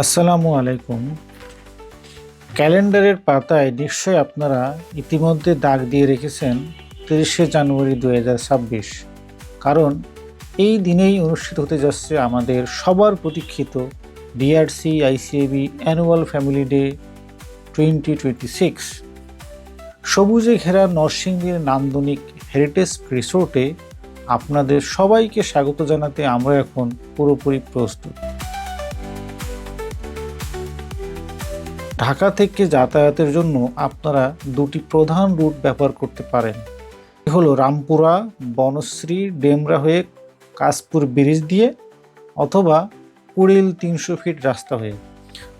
আসসালামু আলাইকুম। ক্যালেন্ডারের পাতায় নিশ্চয়ই আপনারা ইতিমধ্যে দাগ দিয়ে রেখেছেন ৩০শে জানুয়ারি ২০২৬, কারণ এই দিনেই অনুষ্ঠিত হতে যাচ্ছে আমাদের সবার প্রতীক্ষিত DRC ICAB annual family day 2026। সবুজে ঘেরা নরসিংদীর নান্দনিক হেরিটেজ রিসোর্টে আপনাদের সবাইকে স্বাগত জানাতে আমরা এখন পুরোপুরি প্রস্তুত। ঢাকা থেকে যাতায়াতের জন্য আপনারা দুটি প্রধান রুট ব্যবহার করতে পারেন। হলো রামপুরা বনশ্রী ডেমরা হয়ে কাশপুর ব্রিজ দিয়ে, অথবা কুড়িল ৩০০ ফিট রাস্তা হয়ে।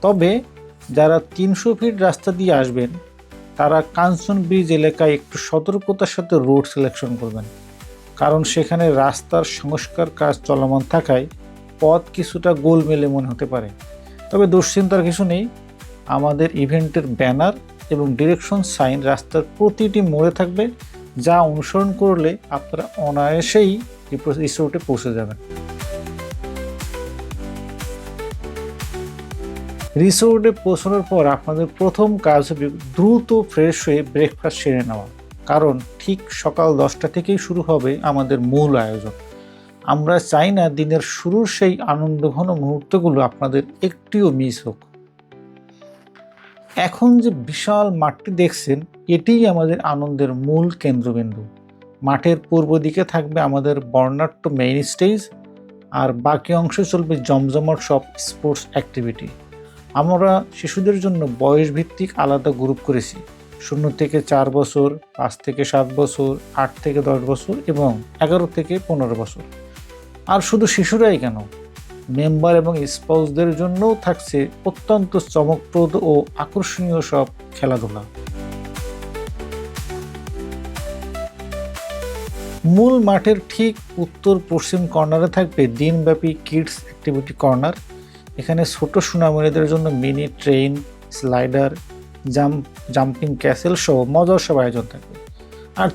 তবে যারা ৩০০ ফিট রাস্তা দিয়ে আসবেন তারা কাঞ্চন ব্রিজ এলাকায় একটু সতর্কতার সাথে রোড সিলেকশন করবেন, কারণ সেখানে রাস্তার সংস্কার কাজ চলমান থাকায় পথ কিছুটা গোলমেলে মনে হতে পারে। তবে দুশ্চিন্তার কিছু নেই, আমাদের ইভেন্টের ব্যানার এবং ডিরেকশন সাইন রাস্তার প্রতিটি মোড়ে থাকবে, যা অনুসরণ করলে আপনারা অনায়াসেই রিসোর্টে পৌঁছে যাবেন। রিসোর্টে পৌঁছানোর পর আপনাদের প্রথম কাজ হবে দ্রুত ফ্রেশ হয়ে ব্রেকফাস্ট সেরে নেওয়া, কারণ ঠিক সকাল 10টা থেকেই শুরু হবে আমাদের মূল আয়োজন। আমরা চাই না দিনের শুরুর সেই আনন্দঘন মুহূর্তগুলো আপনাদের একটিও মিস হোক। এখন যে বিশাল মাঠটি দেখছেন, এটিই আমাদের আনন্দের মূল কেন্দ্রবিন্দু। মাঠের পূর্ব দিকে থাকবে আমাদের বর্ণাঢ্য মেইন স্টেজ, আর বাকি অংশে চলবে জমজমাট সব স্পোর্টস অ্যাক্টিভিটি। আমরা শিশুদের জন্য বয়স ভিত্তিক আলাদা গ্রুপ করেছি, 0 থেকে 4 বছর, 5 থেকে 7 বছর, 8 থেকে 10 বছর এবং 11 থেকে 15 বছর। আর শুধু শিশুরাই কেন, মেম্বার এবং স্পাউসদের জন্যও থাকছে অত্যন্ত চমকপ্রদ ও আকর্ষণীয় সব খেলাধুলা। মূল মাঠের ঠিক উত্তর পশ্চিম কর্নারে থাকবে দিনব্যাপী কিডস অ্যাক্টিভিটি কর্নার। এখানে ছোট সোনামণিদের জন্য mini train, slider, jumping castle সহ মজার সব আয়োজন থাকবে। আর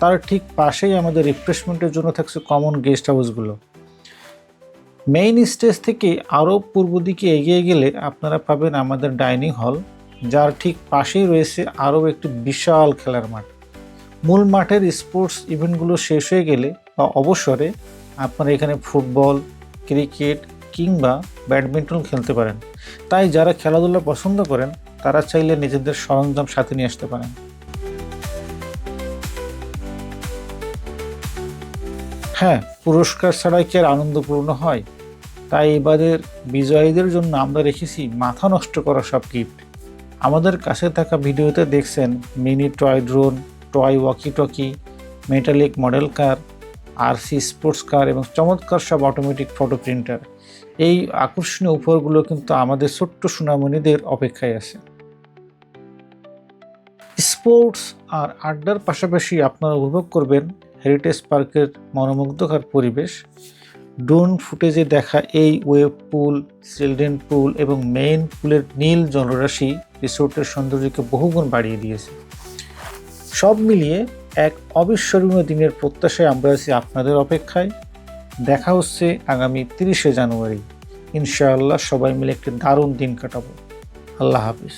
তার ঠিক পাশেই আমাদের রিফ্রেশমেন্টের জন্য থাকছে কমন গেস্ট হাউসগুলো। মেইন স্টেজ থেকে আরও পূর্ব দিকে এগিয়ে গেলে আপনারা পাবেন আমাদের ডাইনিং হল, যার ঠিক পাশেই রয়েছে আরও একটি বিশাল খেলার মাঠ। মূল মাঠের স্পোর্টস ইভেন্টগুলো শেষ হয়ে গেলে বা অবসরে আপনারা এখানে ফুটবল, ক্রিকেট কিংবা ব্যাডমিন্টন খেলতে পারেন। তাই যারা খেলাধুলা পছন্দ করেন তারা চাইলে নিজেদের সরঞ্জাম সাথে নিয়ে আসতে পারেন। হ্যাঁ, পুরস্কার ছাড়াই কি আর আনন্দপূর্ণ হয়? তাই এবারের বিজয়ীদের জন্য আমরা রেখেছি মাথা নষ্ট করা সব গিফট। আমাদের কাছে থাকা ভিডিওতে দেখছেন mini toy drone, toy walkie talkie, metallic model car, RC sports car এবং চমৎকার সব অটোমেটিক ফটো প্রিন্টার। এই আকর্ষণীয় উপহারগুলো কিন্তু আমাদের ছোট্ট সোনামণিদের অপেক্ষায় আছে। স্পোর্টস আর আড্ডার পাশাপাশি আপনারা উপভোগ করবেন হেরিটেজ পার্কের মনোমুগ্ধকর পরিবেশ। ড্রোন ফুটেজে দেখা এই ওয়েভ পুল, চিলড্রেন পুল এবং মেইন পুলের নীল জলরাশি রিসোর্টের সৌন্দর্যকে বহুগুণ বাড়িয়ে দিয়েছে। সব মিলিয়ে এক অবিস্মরণীয় দিনের প্রত্যাশায় আমরা আছি আপনাদের অপেক্ষায়। দেখা হচ্ছে আগামী 30শে জানুয়ারি। ইনশাআল্লাহ সবাই মিলে একটি দারুণ দিন কাটাবো। আল্লাহ হাফিজ।